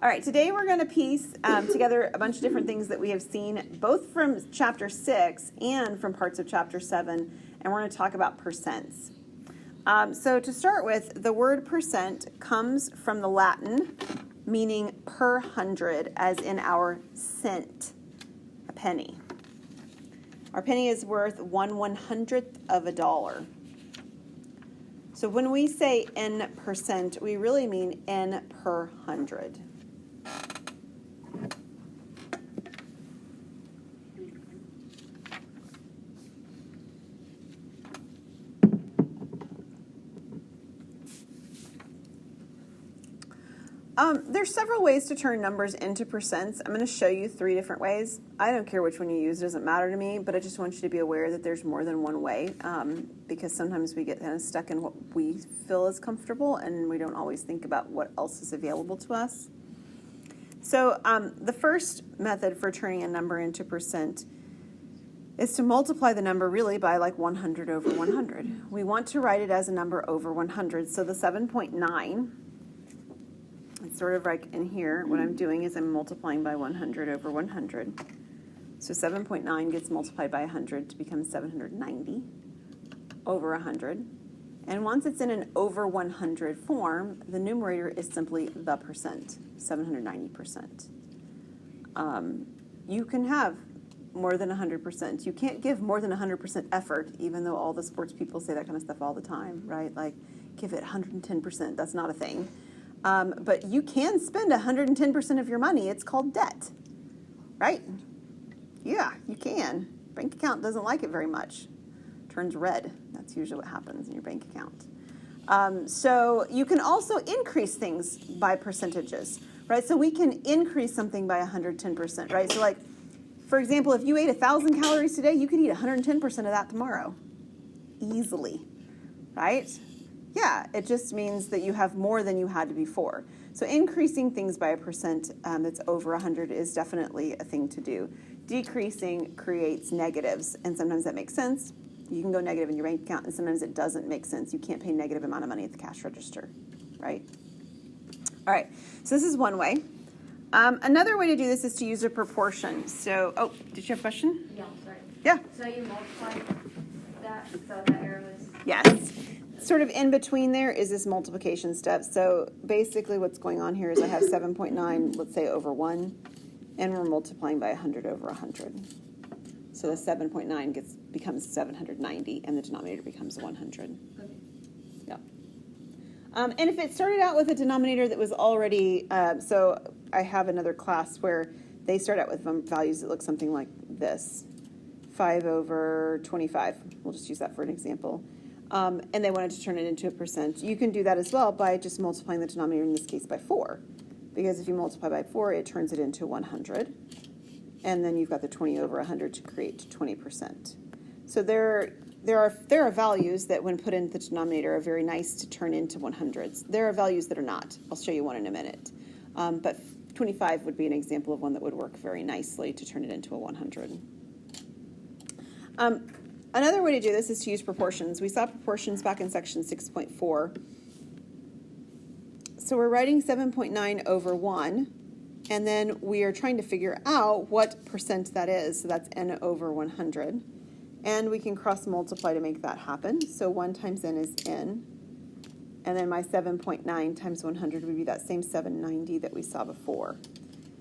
All right, today we're going to piece together a bunch of different things that we have seen, both from chapter 6 and from parts of chapter 7, and we're going to talk about percents. So to start with, the word percent comes from the Latin meaning per hundred, as in our cent, a penny. Our penny is worth 1/100th of a dollar. So when we say n percent, we really mean n per hundred. There's several ways to turn numbers into percents. I'm going to show you 3 different ways. I don't care which one you use. It doesn't matter to me, but I just want you to be aware that there's more than one way because sometimes we get kind of stuck in what we feel is comfortable and we don't always think about what else is available to us. So the first method for turning a number into percent is to multiply the number really by like 100 over 100. We want to write it as a number over 100. So the 7.9, it's sort of like in here, what I'm doing is I'm multiplying by 100 over 100. So 7.9 gets multiplied by 100 to become 790 over 100. And once it's in an over 100 form, the numerator is simply the percent, 790%. You can have more than 100%. You can't give more than 100% effort, even though all the sports people say that kind of stuff all the time, right? Like, give it 110%. That's not a thing. But you can spend 110% of your money. It's called debt, right? Yeah, you can. Bank account doesn't like it very much. Turns red. That's usually what happens in your bank account. So you can also increase things by percentages, right? So we can increase something by 110%, right? So like, for example, if you ate 1,000 calories today, you could eat 110% of that tomorrow. Easily, right? Yeah, it just means that you have more than you had before. So increasing things by a percent that's over 100 is definitely a thing to do. Decreasing creates negatives, and sometimes that makes sense. You can go negative in your bank account, and sometimes it doesn't make sense. You can't pay negative amount of money at the cash register, right? All right, so this is one way. Another way to do this is to use a proportion. So, oh, did you have a question? Yeah, sorry. Yeah. So you multiply that, so that arrow is... Yes. Sort of in between there is this multiplication step. So basically what's going on here is I have 7.9, let's say, over 1, and we're multiplying by 100 over 100. So the 7.9 becomes 790, and the denominator becomes 100. Okay. Yeah. And if it started out with a denominator that was already, so I have another class where they start out with values that look something like this, 5 over 25. We'll just use that for an example. And they wanted to turn it into a percent. You can do that as well by just multiplying the denominator, in this case, by 4. Because if you multiply by 4, it turns it into 100. And then you've got the 20 over 100 to create 20%. So there are values that, when put into the denominator, are very nice to turn into 100s. There are values that are not. I'll show you one in a minute. But 25 would be an example of one that would work very nicely to turn it into a 100. Another way to do this is to use proportions. We saw proportions back in section 6.4. So we're writing 7.9 over 1, and then we are trying to figure out what percent that is. So that's n over 100. And we can cross multiply to make that happen. So 1 times n is n. And then my 7.9 times 100 would be that same 790 that we saw before.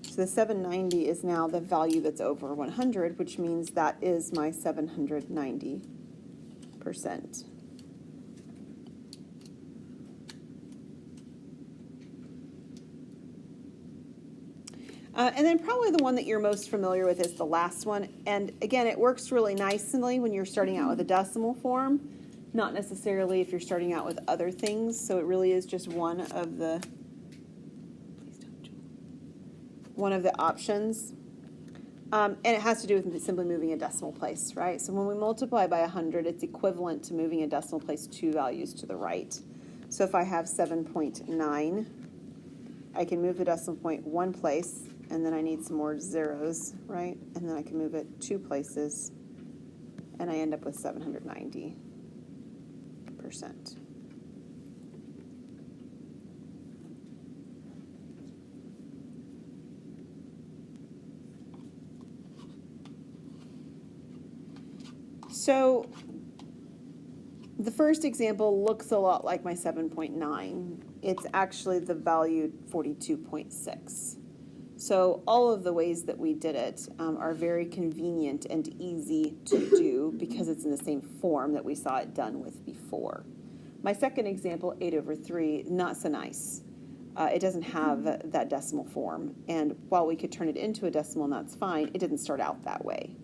So the 790 is now the value that's over 100, which means that is my 790%. And then probably the one that you're most familiar with is the last one. And again, it works really nicely when you're starting out with a decimal form, not necessarily if you're starting out with other things. So it really is just one of the options. And it has to do with simply moving a decimal place, right? So when we multiply by 100, it's equivalent to moving a decimal place 2 values to the right. So if I have 7.9, I can move the decimal point 1 place, and then I need some more zeros, right? And then I can move it 2 places, and I end up with 790%. So the first example looks a lot like my 7.9. It's actually the value 42.6. So all of the ways that we did it are very convenient and easy to do because it's in the same form that we saw it done with before. My second example, 8/3, not so nice. It doesn't have that decimal form. And while we could turn it into a decimal, and that's fine, it didn't start out that way.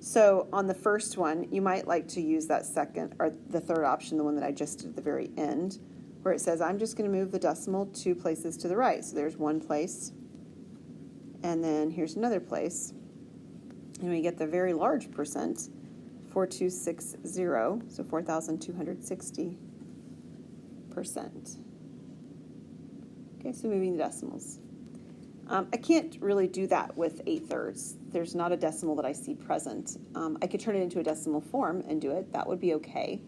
So on the first one, you might like to use that second or the third option, the one that I just did at the very end, where it says I'm just going to move the decimal 2 places to the right. So there's one place, and then here's another place. And we get the very large percent, 4260, so 4,260%. Okay, so moving the decimals. I can't really do that with 8/3. There's not a decimal that I see present. I could turn it into a decimal form and do it. That would be okay.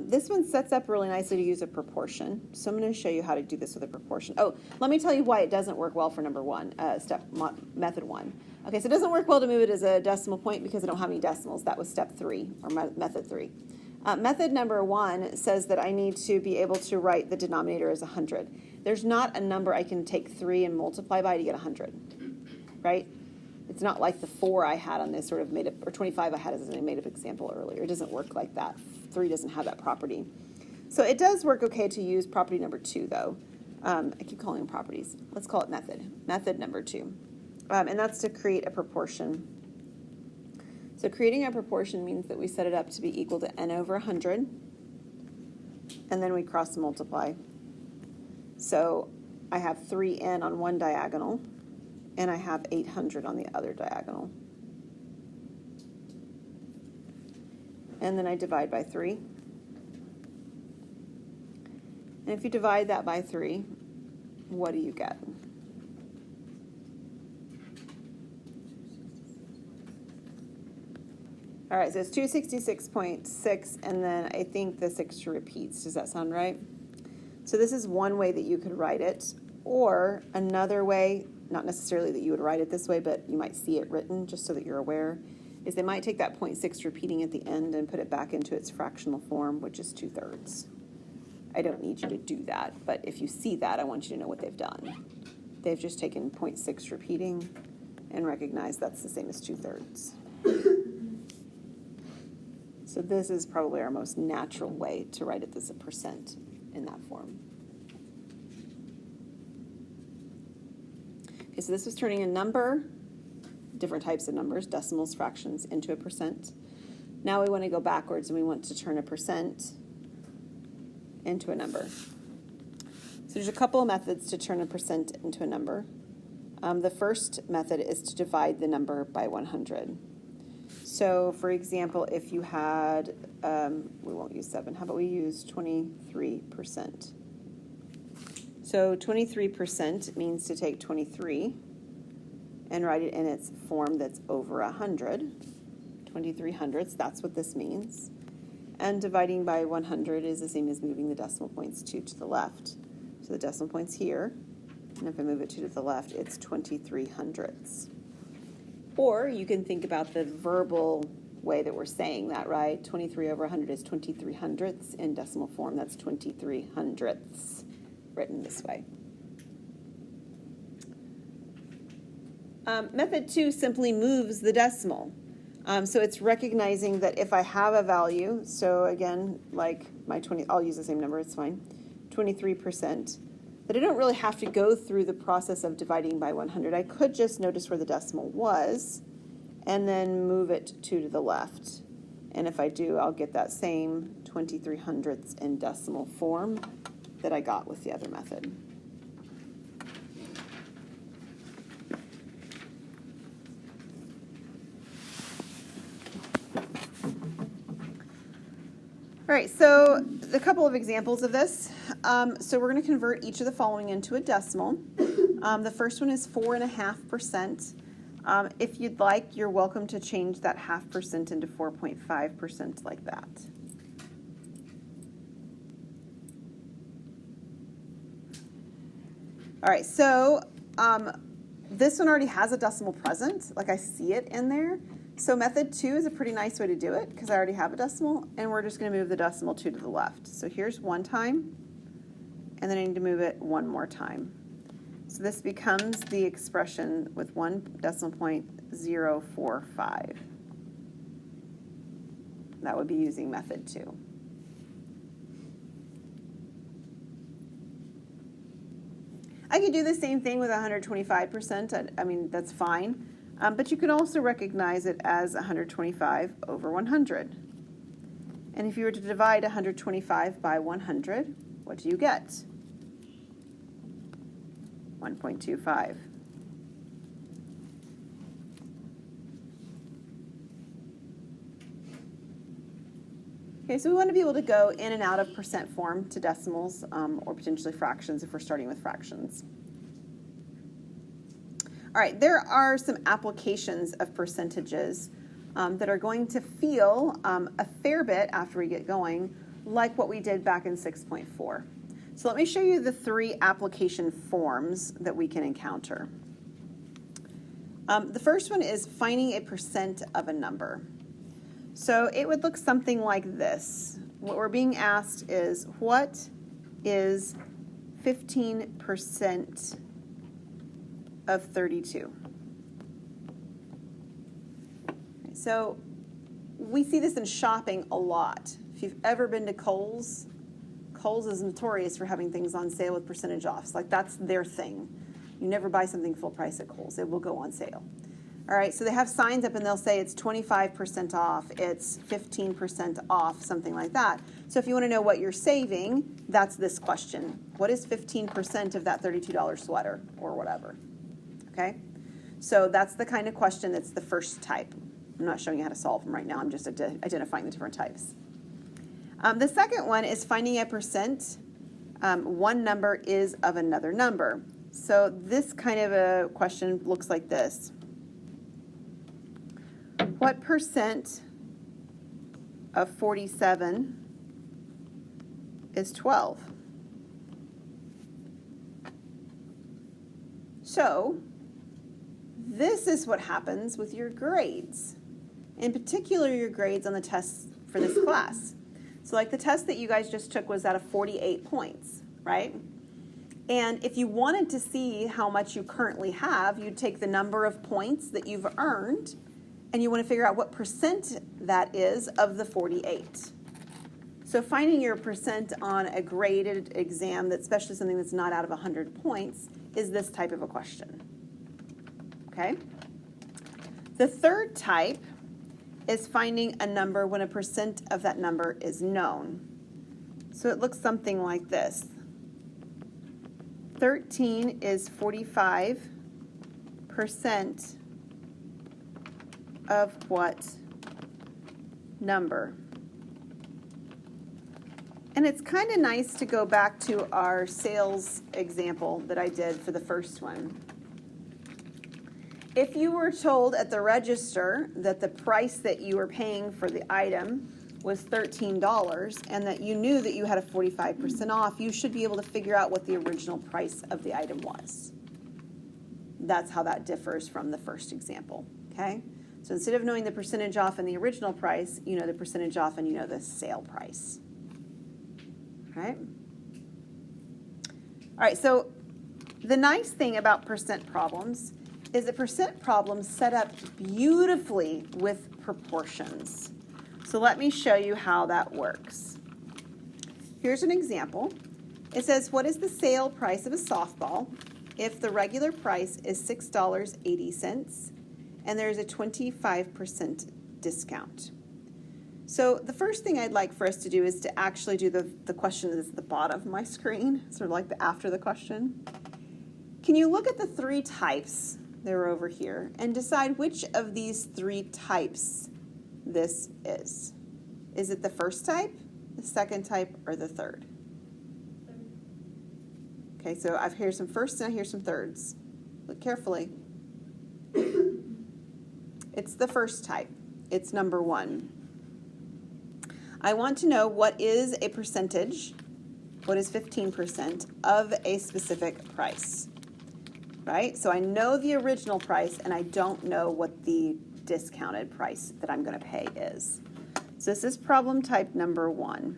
This one sets up really nicely to use a proportion. So I'm going to show you how to do this with a proportion. Oh, let me tell you why it doesn't work well for number one, method one. Okay, so it doesn't work well to move it as a decimal point because I don't have any decimals. That was step 3, or method 3. Method number 1 says that I need to be able to write the denominator as 100. There's not a number I can take 3 and multiply by to get 100, right? It's not like the 4 I had on this sort of made up, or 25 I had as a made up example earlier. It doesn't work like that. 3 doesn't have that property. So it does work okay to use property number 2, though. I keep calling them properties. Let's call it method number 2. And that's to create a proportion. So creating a proportion means that we set it up to be equal to n over 100, and then we cross multiply. So I have 3n on one diagonal, and I have 800 on the other diagonal. And then I divide by 3. And if you divide that by 3, what do you get? All right, so it's 266.6, and then I think the 6 repeats. Does that sound right? So this is one way that you could write it, or another way, not necessarily that you would write it this way, but you might see it written just so that you're aware, is they might take that 0.6 repeating at the end and put it back into its fractional form, which is 2/3. I don't need you to do that, but if you see that, I want you to know what they've done. They've just taken 0.6 repeating and recognized that's the same as 2/3. So this is probably our most natural way to write it as a percent in that form. Okay, so this was turning a number, different types of numbers, decimals, fractions, into a percent. Now we want to go backwards and we want to turn a percent into a number. So there's a couple of methods to turn a percent into a number. The first method is to divide the number by 100. So, for example, if you had, we won't use 7, how about we use 23%? So 23% means to take 23 and write it in its form that's over 100, 23 hundredths, that's what this means. And dividing by 100 is the same as moving the decimal points 2 to the left. So the decimal point's here, and if I move it 2 to the left, it's 23 hundredths. Or you can think about the verbal way that we're saying that, right? 23 over 100 is 23 hundredths. In decimal form, that's 23 hundredths, written this way. Method 2 simply moves the decimal. So it's recognizing that if I have a value, so again, like my 20, I'll use the same number, it's fine, 23%, that I don't really have to go through the process of dividing by 100. I could just notice where the decimal was and then move it 2 to the left. And if I do, I'll get that same 23 hundredths in decimal form that I got with the other method. All right, so a couple of examples of this. So we're going to convert each of the following into a decimal. The first one is 4.5%. If you'd like, you're welcome to change that 0.5% into 4.5% like that. All right, so this one already has a decimal present, like I see it in there. So method 2 is a pretty nice way to do it because I already have a decimal, and we're just going to move the decimal 2 to the left. So here's 1 time, and then I need to move it 1 more time. So this becomes the expression with 1.045. That would be using method 2. I could do the same thing with 125%. I mean, that's fine. But you can also recognize it as 125 over 100. And if you were to divide 125 by 100, what do you get? 1.25. Okay, so we want to be able to go in and out of percent form to decimals or potentially fractions if we're starting with fractions. All right, there are some applications of percentages that are going to feel a fair bit after we get going, like what we did back in 6.4. So let me show you the 3 application forms that we can encounter. The first one is finding a percent of a number. So it would look something like this. What we're being asked is, what is 15% of 32? So we see this in shopping a lot. If you've ever been to Kohl's, Kohl's is notorious for having things on sale with percentage offs. Like, that's their thing. You never buy something full price at Kohl's. It will go on sale. All right, so they have signs up and they'll say it's 25% off, it's 15% off, something like that. So if you want to know what you're saving, that's this question. What is 15% of that $32 sweater or whatever? Okay, so that's the kind of question that's the first type. I'm not showing you how to solve them right now. I'm just identifying the different types. The second one is finding a percent. One number is of another number. So this kind of a question looks like this. What percent of 47 is 12? So this is what happens with your grades. In particular, your grades on the tests for this class. So like the test that you guys just took was out of 48 points, right? And if you wanted to see how much you currently have, you'd take the number of points that you've earned, and you want to figure out what percent that is of the 48. So finding your percent on a graded exam, that's especially something that's not out of 100 points, is this type of a question. Okay? The third type is finding a number when a percent of that number is known. So it looks something like this. 13 is 45% of what number? And it's kind of nice to go back to our sales example that I did for the first one. If you were told at the register that the price that you were paying for the item was $13 and that you knew that you had a 45% off, you should be able to figure out what the original price of the item was. That's how that differs from the first example, okay? So instead of knowing the percentage off and the original price, you know the percentage off and you know the sale price. All right, so the nice thing about percent problems is that percent problems set up beautifully with proportions. So let me show you how that works. Here's an example. It says, what is the sale price of a softball if the regular price is $6.80 and there's a 25% discount? So the first thing I'd like for us to do is to actually do the question that's at the bottom of my screen, sort of like the after the question. Can you look at the 3 types that are over here and decide which of these 3 types this is? Is it the first type, the second type, or the third? Okay, so I've heard some firsts and I hear some thirds. Look carefully. It's the first type. It's number 1. I want to know what is a percentage, what is 15% of a specific price, right? So I know the original price and I don't know what the discounted price that I'm going to pay is. So this is problem type number 1.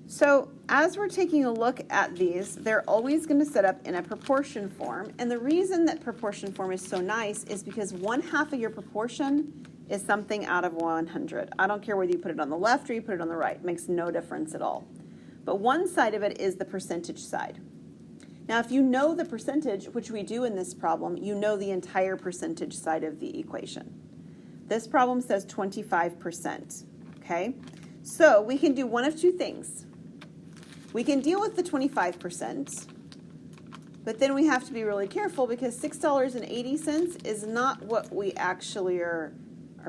So as we're taking a look at these, they're always going to set up in a proportion form. And the reason that proportion form is so nice is because 1/2 of your proportion is something out of 100. I don't care whether you put it on the left or you put it on the right. It makes no difference at all. But one side of it is the percentage side. Now, if you know the percentage, which we do in this problem, you know the entire percentage side of the equation. This problem says 25%, okay? So we can do one of two things. We can deal with the 25%, but then we have to be really careful because $6.80 is not what we actually are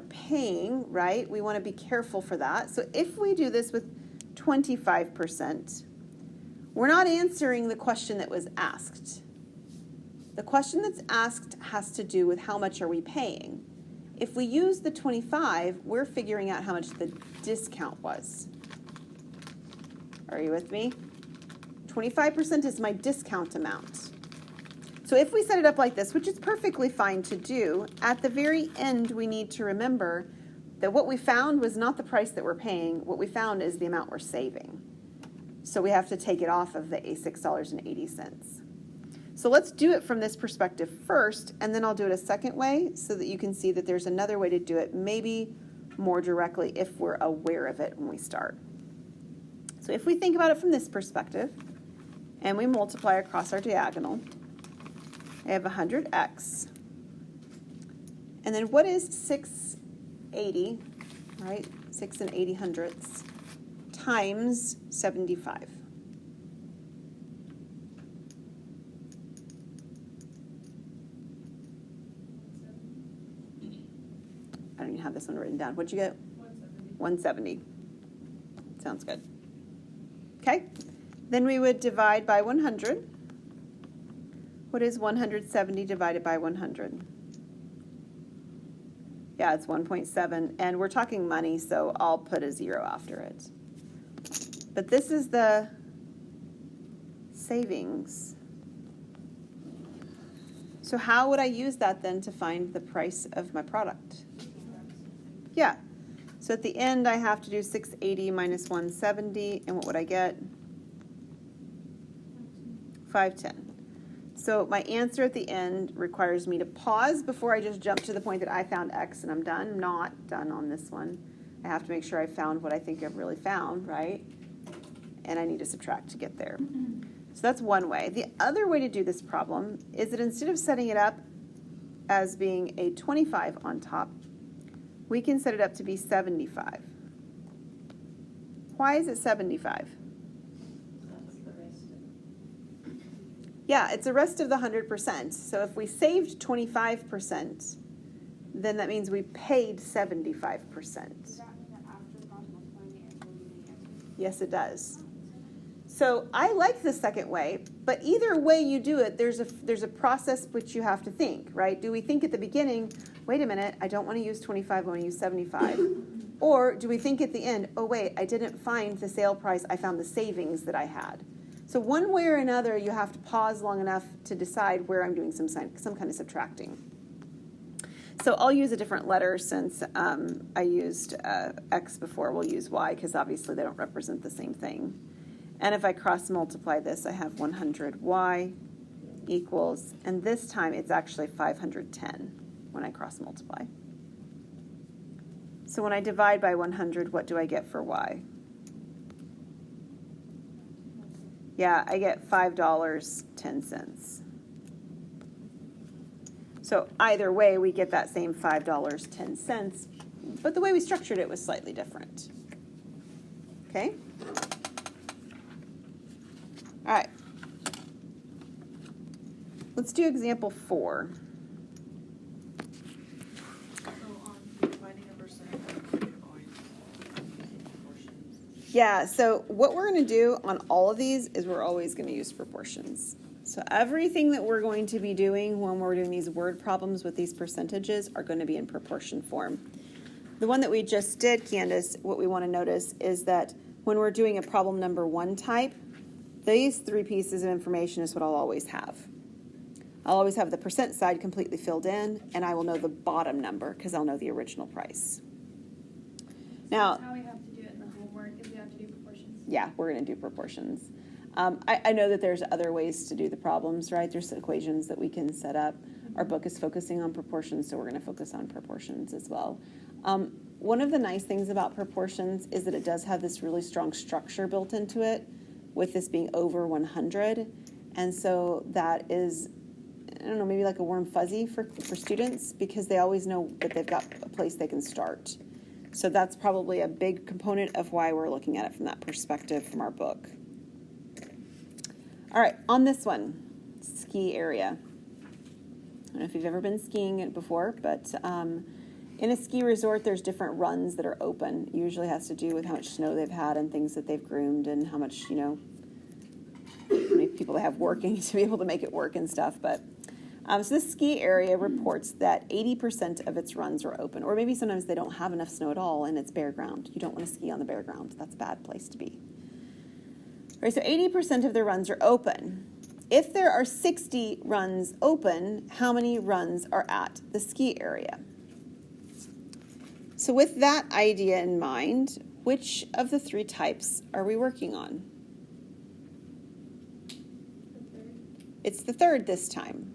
paying, right? We want to be careful for that. So if we do this with 25%, we're not answering the question that was asked. The question that's asked has to do with how much are we paying. If we use the 25, we're figuring out how much the discount was. Are you with me? 25% is my discount amount. So if we set it up like this, which is perfectly fine to do, at the very end we need to remember that what we found was not the price that we're paying. What we found is the amount we're saving. So we have to take it off of the $6.80. So let's do it from this perspective first, and then I'll do it a second way so that you can see that there's another way to do it, maybe more directly if we're aware of it when we start. So if we think about it from this perspective, and we multiply across our diagonal, I have 100x. And then what is 680, right? 6 and 80 hundredths times 75. I don't even have this one written down. What'd you get? 170. Sounds good. Okay. Then we would divide by 100. What is 170 divided by 100? Yeah, it's 1.7. And we're talking money, so I'll put a 0 after it. But this is the savings. So how would I use that then to find the price of my product? Yeah. So at the end, I have to do 680 minus 170, and what would I get? 510. So my answer at the end requires me to pause before I just jump to the point that I found X and I'm done. I'm not done on this one. I have to make sure I found what I think I've really found, right? And I need to subtract to get there. So that's one way. The other way to do this problem is that instead of setting it up as being a 25 on top, we can set it up to be 75. Why is it 75? Yeah, it's the rest of the 100%. So if we saved 25%, then that means we paid 75%. Does that mean that after multiplying the answer, we'll get the answer? Yes, it does. So I like the second way, but either way you do it, there's a process which you have to think, right? Do we think at the beginning, wait a minute, I don't want to use 25, I want to use 75? Or do we think at the end, oh wait, I didn't find the sale price, I found the savings that I had. So one way or another, you have to pause long enough to decide where I'm doing some kind of subtracting. So I'll use a different letter since I used X before. We'll use Y because obviously they don't represent the same thing. And if I cross multiply this, I have 100Y equals, and this time it's actually 510 when I cross multiply. So when I divide by 100, what do I get for Y? Yeah, I get $5.10. So either way, we get that same $5.10, but the way we structured it was slightly different. Okay? All right. Let's do example 4. Yeah, so what we're going to do on all of these is we're always going to use proportions. So everything that we're going to be doing when we're doing these word problems with these percentages are going to be in proportion form. The one that we just did, Candace, what we want to notice is that when we're doing a problem number 1 type, these 3 pieces of information is what I'll always have. I'll always have the percent side completely filled in, and I will know the bottom number because I'll know the original price. Now, That's how we have to do it in the homework, is we have to do proportions. yeah, we're going to do proportions. I know that there's other ways to do the problems, right? There's equations that we can set up. Our book is focusing on proportions, so we're going to focus on proportions as well. One of the nice things about proportions is that it does have this really strong structure built into it, with this being over 100. And so that is, I don't know, maybe like a warm fuzzy for students, because they always know that they've got a place they can start. So that's probably a big component of why we're looking at it from that perspective from our book. All right, on this one, ski area. I don't know if you've ever been skiing it before, but in a ski resort, there's different runs that are open. It usually has to do with how much snow they've had and things that they've groomed and how much, how many people they have working to be able to make it work and stuff. But so this ski area reports that 80% of its runs are open, or maybe sometimes they don't have enough snow at all and it's bare ground. You don't want to ski on the bare ground. That's a bad place to be. All right, so 80% of their runs are open. If there are 60 runs open, how many runs are at the ski area? So with that idea in mind, which of the three types are we working on? It's the third this time.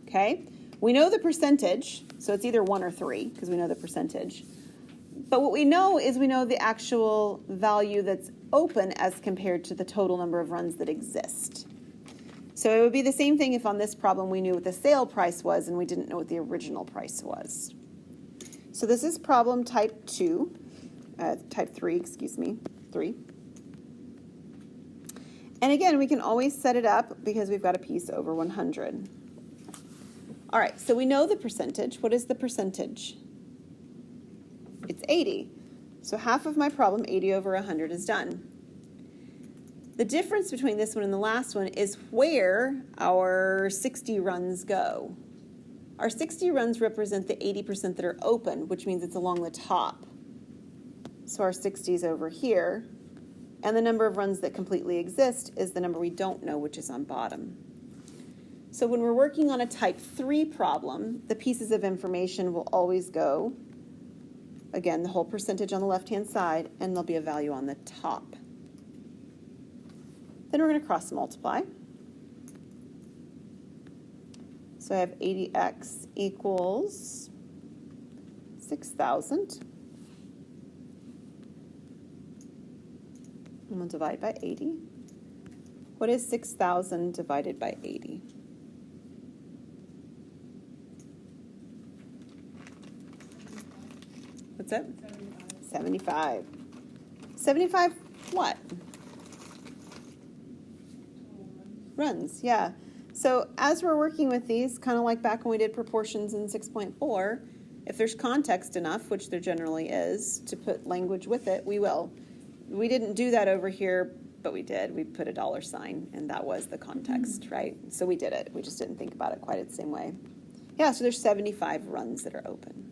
Okay? We know the percentage, so it's either 1 or 3, because we know the percentage. But what we know is we know the actual value that's open as compared to the total number of runs that exist. So it would be the same thing if on this problem we knew what the sale price was and we didn't know what the original price was. So this is problem type 3. And again, we can always set it up because we've got a piece over 100. All right, so we know the percentage. What is the percentage? It's 80. So half of my problem, 80 over 100, is done. The difference between this one and the last one is where our 60 runs go. Our 60 runs represent the 80% that are open, which means it's along the top. So our 60 is over here. And the number of runs that completely exist is the number we don't know, which is on bottom. So when we're working on a type 3 problem, the pieces of information will always go, again, the whole percentage on the left-hand side, and there'll be a value on the top. Then we're going to cross multiply. So I have 80x equals 6,000. And we'll divide by 80. What is 6,000 divided by 80? What's that? 75. 75 what? Runs, yeah. So as we're working with these, kind of like back when we did proportions in 6.4, if there's context enough, which there generally is, to put language with it, we will. We didn't do that over here, but we did. We put a $sign, and that was the context, right? So we did it. We just didn't think about it quite the same way. Yeah, so there's 75 runs that are open.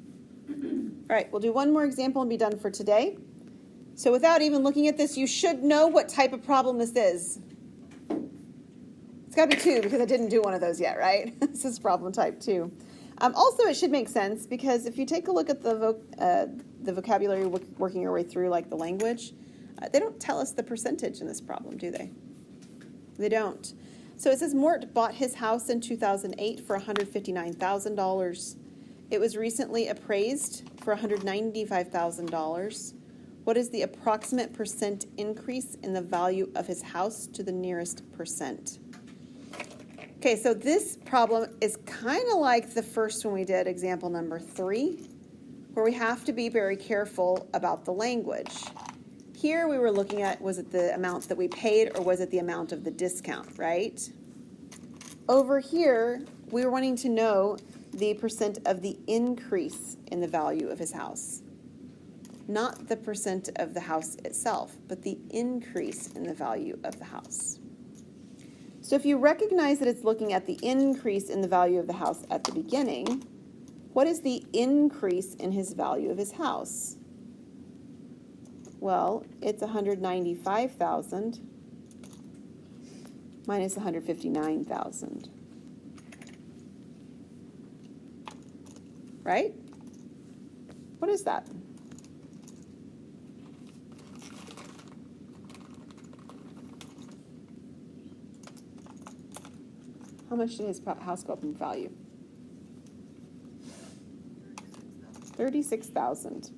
All right, we'll do one more example and be done for today. So without even looking at this, you should know what type of problem this is. It's got to be 2 because I didn't do one of those yet, right? This is problem type 2. Also, it should make sense because if you take a look at the vocabulary working your way through, like the language, they don't tell us the percentage in this problem, do they? They don't. So it says Mort bought his house in 2008 for $159,000. It was recently appraised for $195,000. What is the approximate percent increase in the value of his house to the nearest percent? Okay, so this problem is kind of like the first one we did, example number 3, where we have to be very careful about the language. Here we were looking at, was it the amount that we paid or was it the amount of the discount, right? Over here, we were wanting to know the percent of the increase in the value of his house. Not the percent of the house itself, but the increase in the value of the house. So if you recognize that it's looking at the increase in the value of the house at the beginning, what is the increase in his value of his house? Well, it's $195,000 minus $159,000. right? What is that? How much did his house go up in value? $36,000.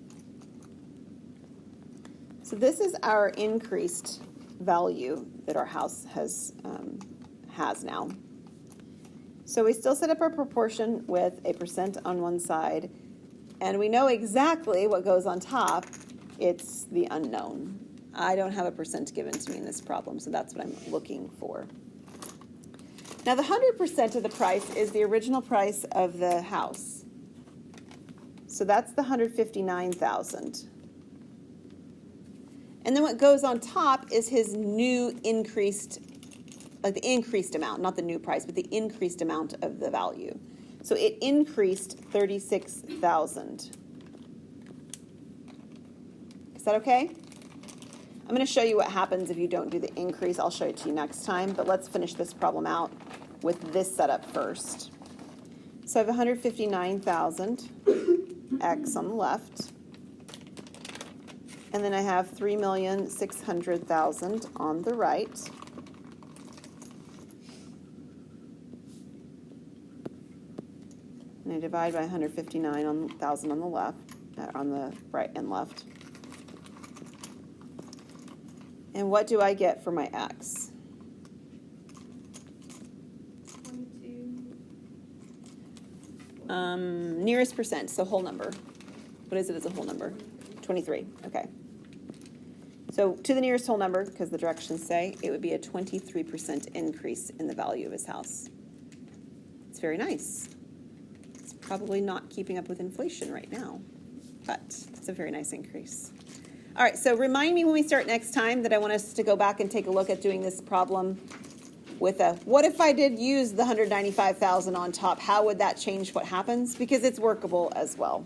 So this is our increased value that our house has now. So we still set up our proportion with a percent on one side, and we know exactly what goes on top. It's the unknown. I don't have a percent given to me in this problem, so that's what I'm looking for. Now the 100% of the price is the original price of the house. So that's the $159,000. And then what goes on top is his new increased, like the increased amount, not the new price, but the increased amount of the value. So it increased $36,000. Is that okay? I'm going to show you what happens if you don't do the increase. I'll show it to you next time, but let's finish this problem out with this setup first. So I have 159,000, X on the left, and then I have 3,600,000 on the right. And I divide by 159,000 on the left, on the right and left. And what do I get for my X? 22. Nearest percent, so whole number. What is it as a whole number? 23, okay. So to the nearest whole number, because the directions say, it would be a 23% increase in the value of his house. It's very nice. It's probably not keeping up with inflation right now, but it's a very nice increase. All right, so remind me when we start next time that I want us to go back and take a look at doing this problem with a, what if I did use the 195,000 on top? How would that change what happens? Because it's workable as well.